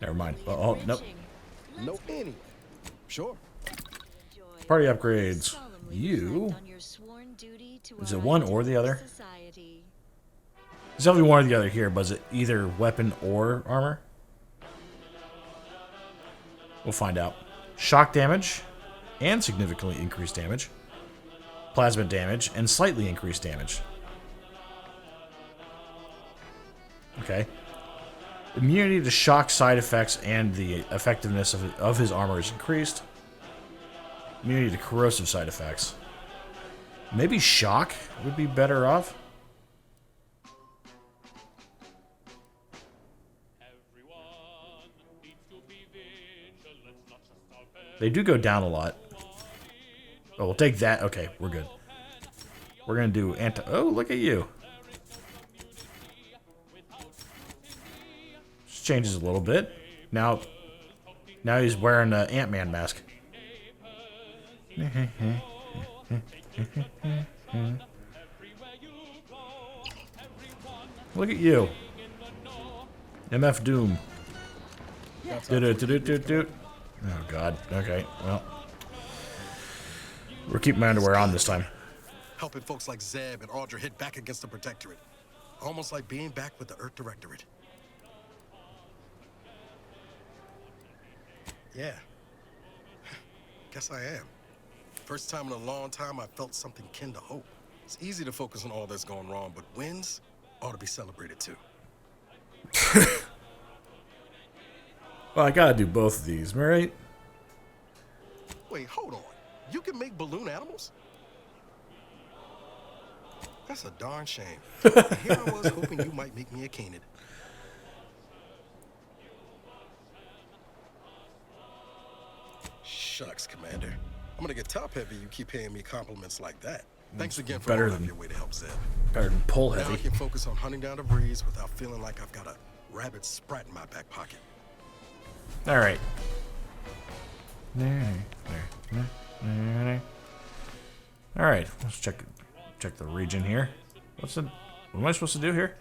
Never mind. Oh, nope. No any. Sure. Party upgrades. You. Is it one or the other? It's definitely one or the other here, but is it either weapon or armor? We'll find out. Shock damage and significantly increased damage. Plasma damage and slightly increased damage. Okay. Immunity to shock side effects and the effectiveness of his armor is increased. Immunity to corrosive side effects. Maybe shock would be better off. They do go down a lot. Oh, we'll take that. Okay, we're good. We're gonna do anti. Oh, look at you. Just changes a little bit. Now he's wearing an Ant-Man mask. Look at you. MF Doom. Oh god. Okay. Well, we're keeping my underwear on this time. Helping folks like Zeb and Audra hit back against the Protectorate. Almost like being back with the Earth Directorate. Yeah. Guess I am. First time in a long time I felt something kin to hope. It's easy to focus on all that's going wrong, but wins ought to be celebrated too. Well, I gotta do both of these, right? Wait, hold on. You can make balloon animals? That's a darn shame. And here I was hoping you might make me a canid. Shucks, Commander. I'm gonna get top heavy. You keep paying me compliments like that. Thanks again for going out of your way to help Zeb. Better than pull Now heavy. I can focus on hunting down the breeze without feeling like I've got a rabid sprat in my back pocket. All right. All right. Let's check the region here. What am I supposed to do here?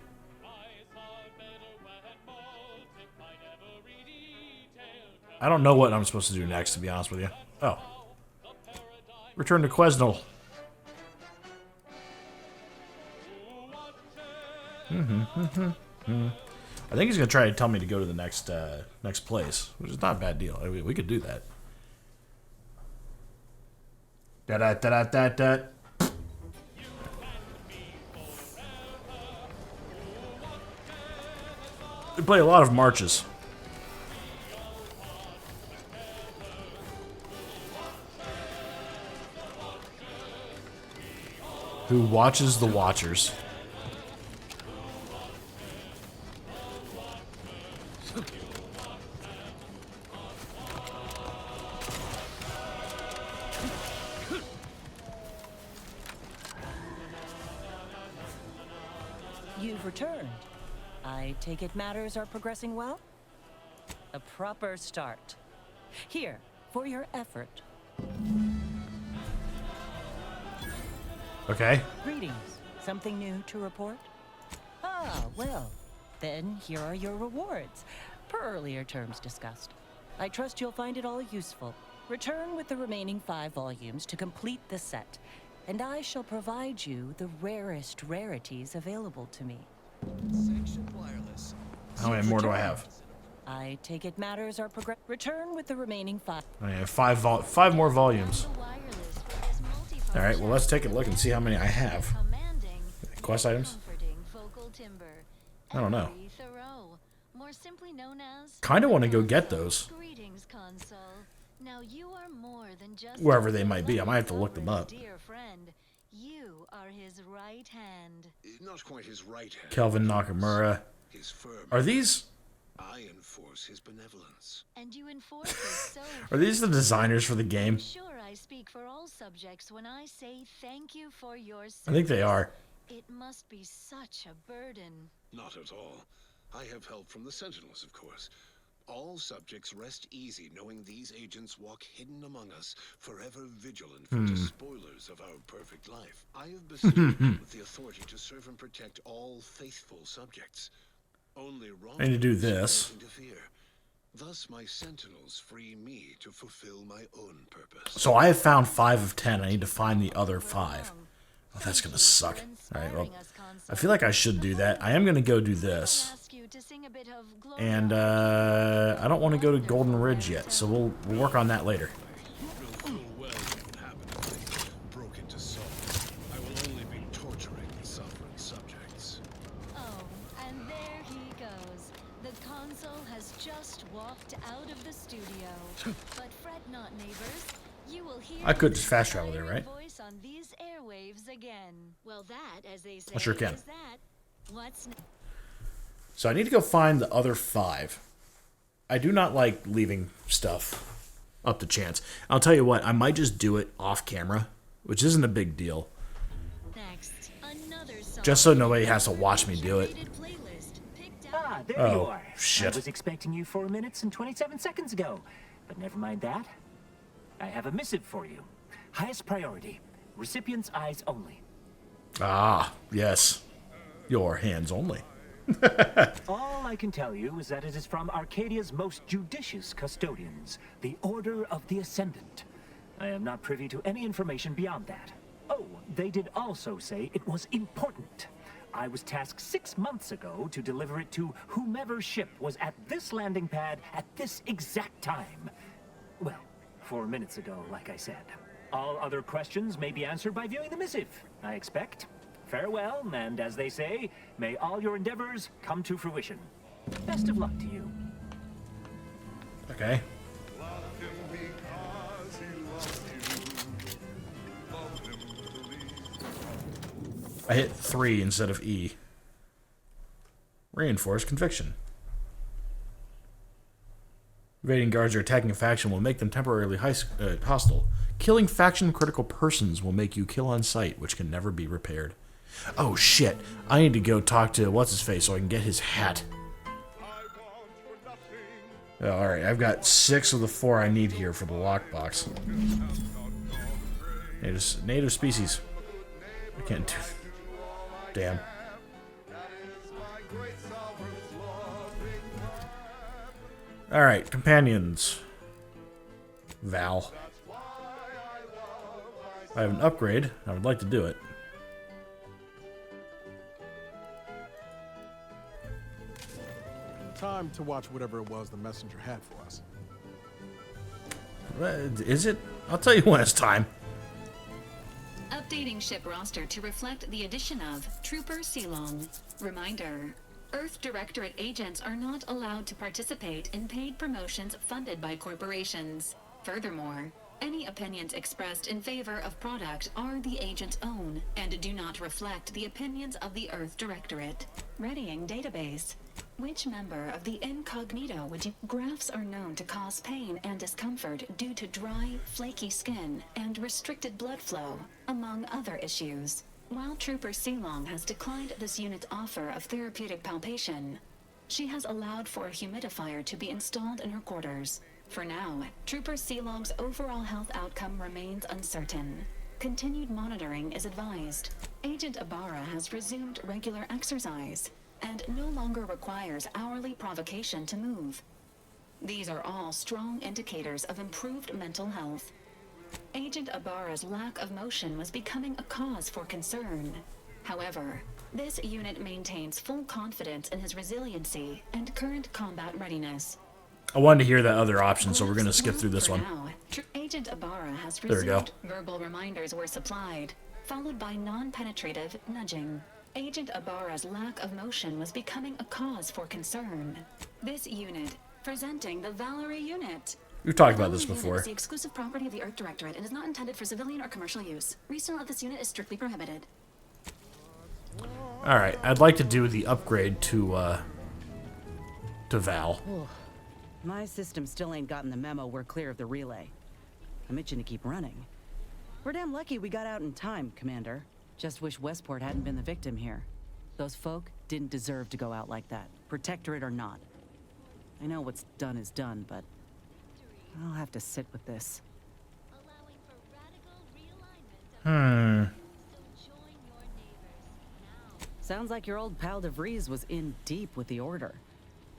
I don't know what I'm supposed to do next, to be honest with you. Oh. Return to Quesnel. I think he's gonna try to tell me to go to the next place, which is not a bad deal. I mean, we could do that. Da da da da da. We play a lot of marches. Who watches the Watchers? You've returned. I take it matters are progressing well? A proper start. Here, for your effort. Okay. Greetings. Something new to report? Ah, well, then here are your rewards, per earlier terms discussed. I trust you'll find it all useful. Return with the remaining 5 volumes to complete the set, and I shall provide you the rarest rarities available to me. Sanctioned wireless. How many more do I have? I take it matters are progress. Return with the remaining 5. I have 5 more volumes. All right. Well, let's take a look and see how many I have. Quest items? I don't know. Kind of want to go get those. Wherever they might be. I might have to look them up. You are his right hand. Not quite his right hand. Kelvin Nakamura. His firm. Are these? I enforce his benevolence. And you enforce it so. Are these the designers for the game? I'm sure I speak for all subjects when I say thank you for your service. I think they are. It must be such a burden. Not at all. I have help from the Sentinels, of course. All subjects rest easy knowing these agents walk hidden among us, forever vigilant for despoilers of our perfect life. I have bestowed with the authority to serve and protect all faithful subjects. Only wrong I need to do this. to fear. Thus, my sentinels free me to fulfill my own purpose. So I have found 5 of 10. I need to find the other 5. Oh, that's gonna suck. Alright, well, I feel like I should do that. I am gonna go do this. And, I don't want to go to Golden Ridge yet, so we'll work on that later. Broken to soul, I will only be torturing the suffering subjects. Oh, and there he goes. The console has just walked out of the studio. But fret not, neighbors. You will hear I could just fast travel there, right? voice on these airwaves again. Well, that, as they say, I sure can. is that. What's So I need to go find the other 5. I do not like leaving stuff up to chance. I'll tell you what, I might just do it off camera, which isn't a big deal. next? Another song. Just so nobody has to watch me do it. Playlist picked out. Ah, there Oh, you are. shit. I was expecting you 4 minutes and 27 seconds ago. But never mind that. I have a missive for you. Highest priority. Recipient's eyes only. Ah, yes. Your hands only. All I can tell you is that it is from Arcadia's most judicious custodians, the Order of the Ascendant. I am not privy to any information beyond that. Oh, they did also say it was important. I was tasked 6 months ago to deliver it to whomever ship was at this landing pad at this exact time. Well, 4 minutes ago, like I said. All other questions may be answered by viewing the missive, I expect. Farewell, and as they say, may all your endeavors come to fruition. Best of luck to you. Okay. I hit 3 instead of E. Reinforced conviction. Invading guards or attacking a faction will make them temporarily hostile. Killing faction-critical persons will make you kill on sight, which can never be repaired. Oh shit, I need to go talk to what's-his-face so I can get his hat. Oh, alright, I've got 6 of the 4 I need here for the lockbox. Native species. I can't do... Damn. Alright, companions. Val. I have an upgrade. I would like to do it. Time to watch whatever it was the messenger had for us. Is it? I'll tell you when it's time. Updating ship roster to reflect the addition of Trooper Ceylon. Reminder: Earth Directorate agents are not allowed to participate in paid promotions funded by corporations. Furthermore, any opinions expressed in favor of product are the agent's own and do not reflect the opinions of the Earth Directorate. Readying database. Which member of the incognito would you... Graphs are known to cause pain and discomfort due to dry, flaky skin and restricted blood flow, among other issues. While Trooper Ceylon has declined this unit's offer of therapeutic palpation, she has allowed for a humidifier to be installed in her quarters. For now, Trooper Ceylon's overall health outcome remains uncertain. Continued monitoring is advised. Agent Ibarra has resumed regular exercise and no longer requires hourly provocation to move. These are all strong indicators of improved mental health. Agent Ibarra's lack of motion was becoming a cause for concern. However, this unit maintains full confidence in his resiliency and current combat readiness. I wanted to hear that other option, so we're going to skip through this one. Now, Agent Ibarra has There we go. resumed. Verbal reminders were supplied, followed by non-penetrative nudging. Agent Ibarra's lack of motion was becoming a cause for concern. This unit, presenting the Valerie unit. We've talked about this Valerie unit before. is the exclusive property of the Earth Directorate and is not intended for civilian or commercial use. Resale of this unit is strictly prohibited. Alright, I'd like to do the upgrade to Val. My system still ain't gotten the memo we're clear of the relay. I'm itching to keep running. We're damn lucky we got out in time, Commander. Just wish Westport hadn't been the victim here. Those folk didn't deserve to go out like that, Protectorate or not. I know what's done is done, but I'll have to sit with this. Sounds like your old pal DeVries was in deep with the Order.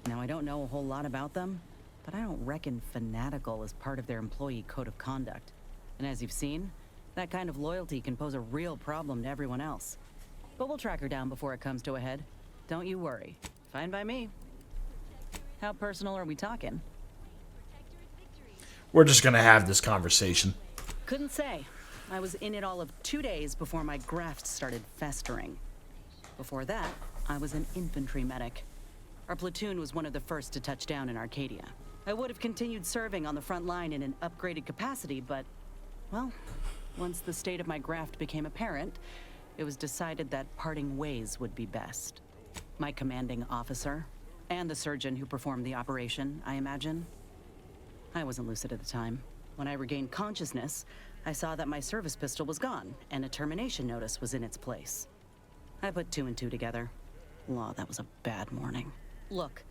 Now, I don't know a whole lot about them, but I don't reckon fanatical is part of their employee code of conduct. And as you've seen, that kind of loyalty can pose a real problem to everyone else. But we'll track her down before it comes to a head. Don't you worry. Fine by me. How personal are we talking? We're just gonna have this conversation. Couldn't say. I was in it all of 2 days before my graft started festering. Before that, I was an infantry medic. Our platoon was one of the first to touch down in Arcadia. I would have continued serving on the front line in an upgraded capacity, but, well, once the state of my graft became apparent, it was decided that parting ways would be best. My commanding officer, and the surgeon who performed the operation, I imagine. I wasn't lucid at the time. When I regained consciousness, I saw that my service pistol was gone, and a termination notice was in its place. I put 2 and 2 together. Law, that was a bad morning. Look,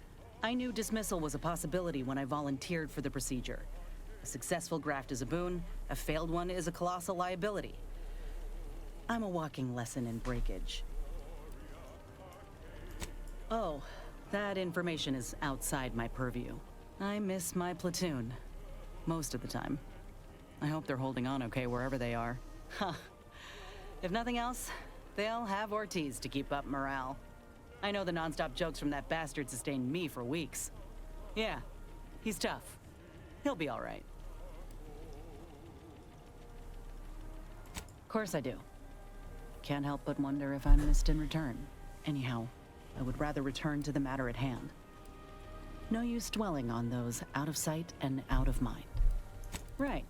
I knew dismissal was a possibility when I volunteered for the procedure. A successful graft is a boon, a failed one is a colossal liability. I'm a walking lesson in breakage. Oh, that information is outside my purview. I miss my platoon. Most of the time. I hope they're holding on okay wherever they are. Huh. If nothing else, they'll have Ortiz to keep up morale. I know the non-stop jokes from that bastard sustained me for weeks. Yeah, he's tough. He'll be all right. Of course I do. Can't help but wonder if I'm missed in return. Anyhow, I would rather return to the matter at hand. No use dwelling on those out of sight and out of mind. Right.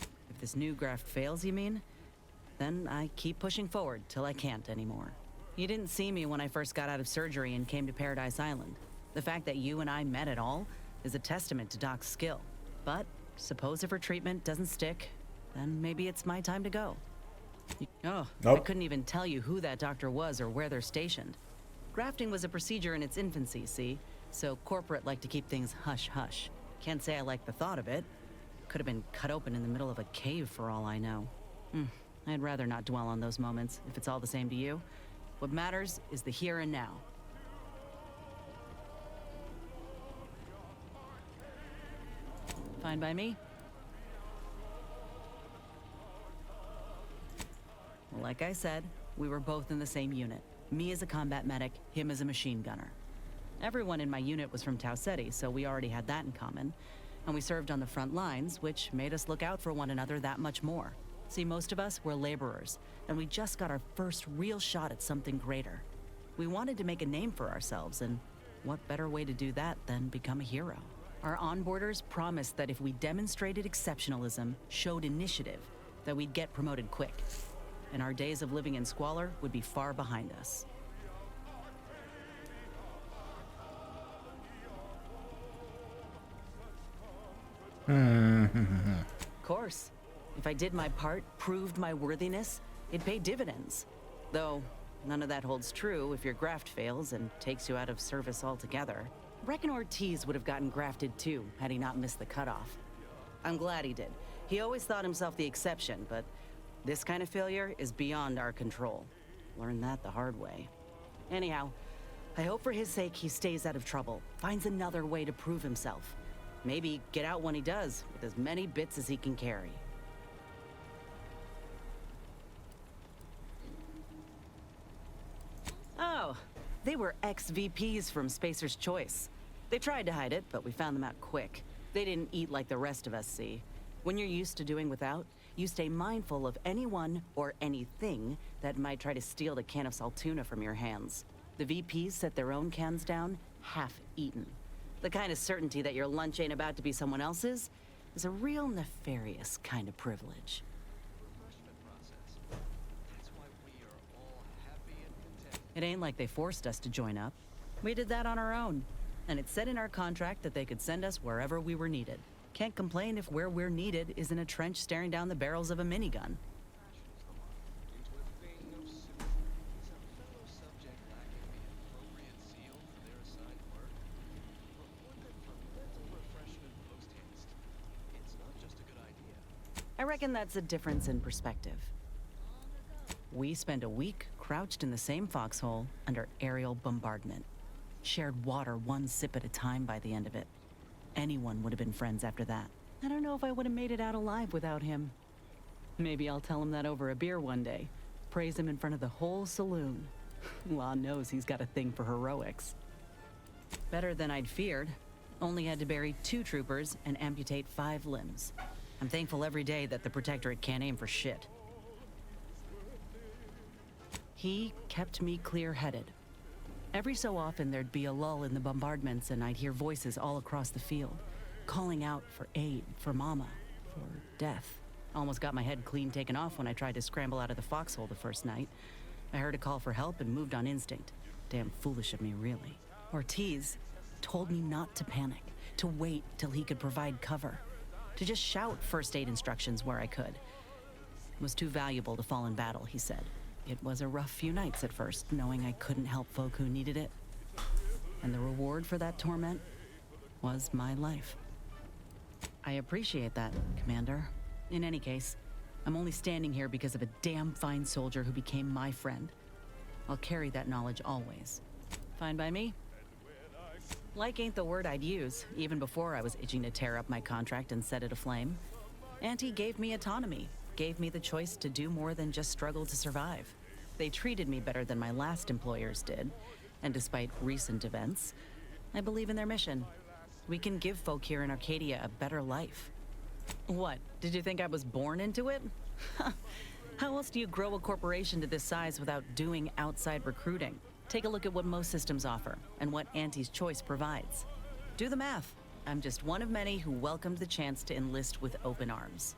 If this new graft fails, you mean? Then I keep pushing forward till I can't anymore. You didn't see me when I first got out of surgery and came to Paradise Island. The fact that you and I met at all is a testament to Doc's skill. But suppose if her treatment doesn't stick, then maybe it's my time to go. Oh, Nope. I couldn't even tell you who that doctor was or where they're stationed. Grafting was a procedure in its infancy, see? So corporate like to keep things hush-hush. Can't say I like the thought of it. Could have been cut open in the middle of a cave for all I know. I'd rather not dwell on those moments, if it's all the same to you. What matters is the here and now. Fine by me. Well, like I said, we were both in the same unit. Me as a combat medic, him as a machine gunner. Everyone in my unit was from Tau Ceti, so we already had that in common. And we served on the front lines, which made us look out for one another that much more. See, most of us were laborers, and we just got our first real shot at something greater. We wanted to make a name for ourselves, and what better way to do that than become a hero? Our onboarders promised that if we demonstrated exceptionalism, showed initiative, that we'd get promoted quick. And our days of living in squalor would be far behind us. Of course. If I did my part, proved my worthiness, it paid dividends. Though, none of that holds true if your graft fails and takes you out of service altogether. Reckon Ortiz would have gotten grafted too, had he not missed the cutoff. I'm glad he did. He always thought himself the exception, but this kind of failure is beyond our control. Learned that the hard way. Anyhow, I hope for his sake he stays out of trouble, finds another way to prove himself. Maybe get out when he does, with as many bits as he can carry. Oh, they were ex-VPs from Spacer's Choice. They tried to hide it, but we found them out quick. They didn't eat like the rest of us, see? When you're used to doing without, you stay mindful of anyone or anything that might try to steal the can of Saltuna from your hands. The VPs set their own cans down, half-eaten. The kind of certainty that your lunch ain't about to be someone else's is a real nefarious kind of privilege. It ain't like they forced us to join up. We did that on our own. And it said in our contract that they could send us wherever we were needed. Can't complain if where we're needed is in a trench staring down the barrels of a minigun. I reckon that's a difference in perspective. We spent a week crouched in the same foxhole under aerial bombardment. Shared water one sip at a time by the end of it. Anyone would have been friends after that. I don't know if I would have made it out alive without him. Maybe I'll tell him that over a beer one day. Praise him in front of the whole saloon. Law knows he's got a thing for heroics. Better than I'd feared. Only had to bury 2 troopers and amputate 5 limbs. I'm thankful every day that the Protectorate can't aim for shit. He kept me clear-headed. Every so often there'd be a lull in the bombardments and I'd hear voices all across the field, calling out for aid, for mama, for death. Almost got my head clean taken off when I tried to scramble out of the foxhole the first night. I heard a call for help and moved on instinct. Damn foolish of me, really. Ortiz told me not to panic, to wait till he could provide cover, to just shout first aid instructions where I could. It was too valuable to fall in battle, he said. It was a rough few nights at first, knowing I couldn't help folk who needed it. And the reward for that torment was my life. I appreciate that, Commander. In any case, I'm only standing here because of a damn fine soldier who became my friend. I'll carry that knowledge always. Fine by me? Like ain't the word I'd use, even before I was itching to tear up my contract and set it aflame. Auntie gave me autonomy, gave me the choice to do more than just struggle to survive. They treated me better than my last employers did, and despite recent events, I believe in their mission. We can give folk here in Arcadia a better life. What, did you think I was born into it? How else do you grow a corporation to this size without doing outside recruiting? Take a look at what most systems offer, and what Auntie's Choice provides. Do the math. I'm just one of many who welcomed the chance to enlist with open arms.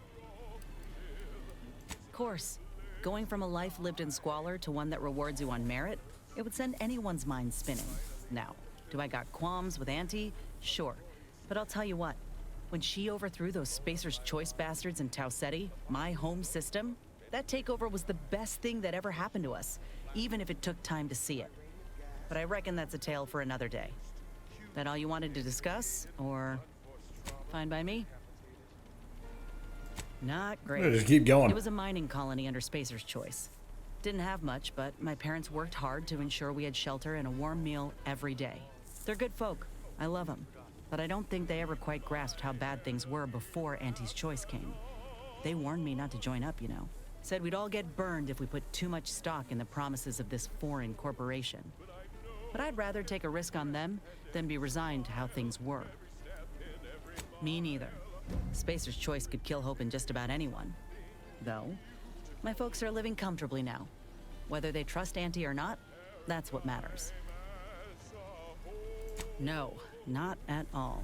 Of course, going from a life lived in squalor to one that rewards you on merit, it would send anyone's mind spinning. Now, do I got qualms with Auntie? Sure. But I'll tell you what, when she overthrew those Spacer's Choice bastards in Tau Ceti, my home system, that takeover was the best thing that ever happened to us, even if it took time to see it. But I reckon that's a tale for another day. That all you wanted to discuss, or fine by me? Not great. Yeah, just keep going. It was a mining colony under Spacer's Choice. Didn't have much, but my parents worked hard to ensure we had shelter and a warm meal every day. They're good folk. I love them. But I don't think they ever quite grasped how bad things were before Auntie's Choice came. They warned me not to join up, you know. Said we'd all get burned if we put too much stock in the promises of this foreign corporation. But I'd rather take a risk on them than be resigned to how things were. Me neither. Spacer's Choice could kill hope in just about anyone. Though, my folks are living comfortably now. Whether they trust Auntie or not, that's what matters. No, not at all.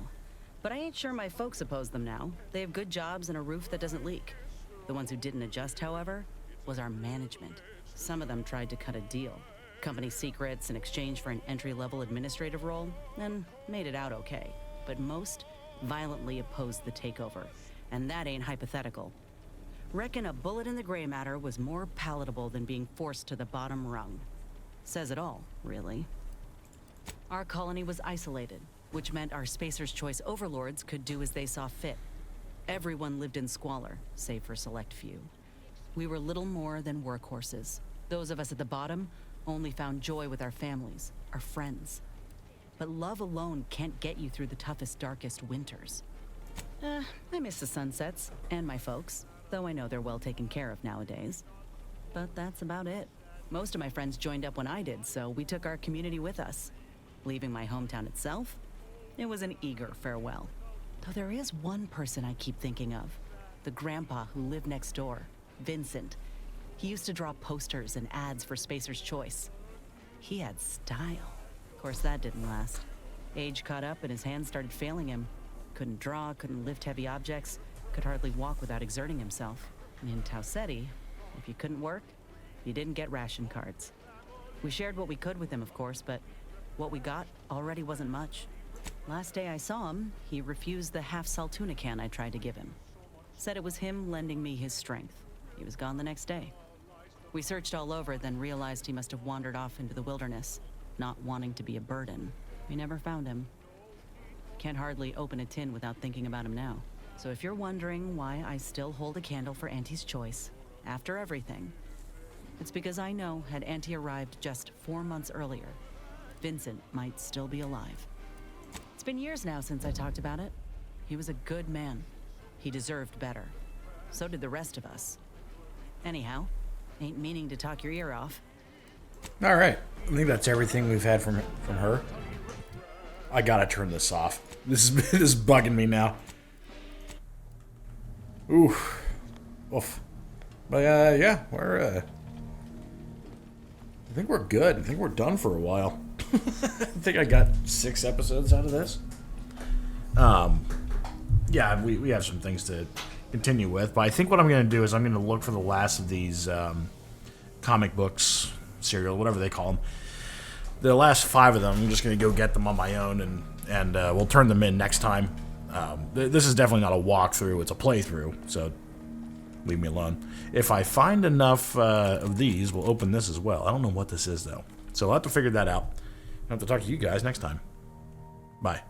But I ain't sure my folks oppose them now. They have good jobs and a roof that doesn't leak. The ones who didn't adjust, however, was our management. Some of them tried to cut a deal. Company secrets in exchange for an entry-level administrative role, and made it out okay. But most violently opposed the takeover, and that ain't hypothetical. Reckon a bullet in the gray matter was more palatable than being forced to the bottom rung. Says it all, really. Our colony was isolated, which meant our Spacer's Choice overlords could do as they saw fit. Everyone lived in squalor, save for a select few. We were little more than workhorses. Those of us at the bottom only found joy with our families, our friends. But love alone can't get you through the toughest, darkest winters. I miss the sunsets, and my folks, though I know they're well taken care of nowadays. But that's about it. Most of my friends joined up when I did, so we took our community with us. Leaving my hometown itself, it was an eager farewell. Though there is one person I keep thinking of. The grandpa who lived next door, Vincent. He used to draw posters and ads for Spacer's Choice. He had style. Of course, that didn't last. Age caught up and his hands started failing him. Couldn't draw, couldn't lift heavy objects, could hardly walk without exerting himself. And in Tau Ceti, if you couldn't work, you didn't get ration cards. We shared what we could with him, of course, but what we got already wasn't much. Last day I saw him, he refused the half-salt tuna can I tried to give him. Said it was him lending me his strength. He was gone the next day. We searched all over, then realized he must have wandered off into the wilderness, not wanting to be a burden. We never found him. Can't hardly open a tin without thinking about him now. So if you're wondering why I still hold a candle for Auntie's Choice, after everything, it's because I know had Auntie arrived just 4 months earlier, Vincent might still be alive. It's been years now since I talked about it. He was a good man. He deserved better. So did the rest of us. Anyhow, ain't meaning to talk your ear off. All right. I think that's everything we've had from her. I gotta turn this off. This is bugging me now. Oof. Oof. But yeah, I think we're good. I think we're done for a while. I think I got 6 episodes out of this. Yeah, we have some things to continue with, but I think what I'm going to do is I'm going to look for the last of these comic books, serial, whatever they call them. The last 5 of them, I'm just going to go get them on my own, and we'll turn them in next time. This is definitely not a walkthrough, it's a playthrough, so leave me alone. If I find enough of these, we'll open this as well. I don't know what this is, though. So I'll have to figure that out. I'll have to talk to you guys next time. Bye.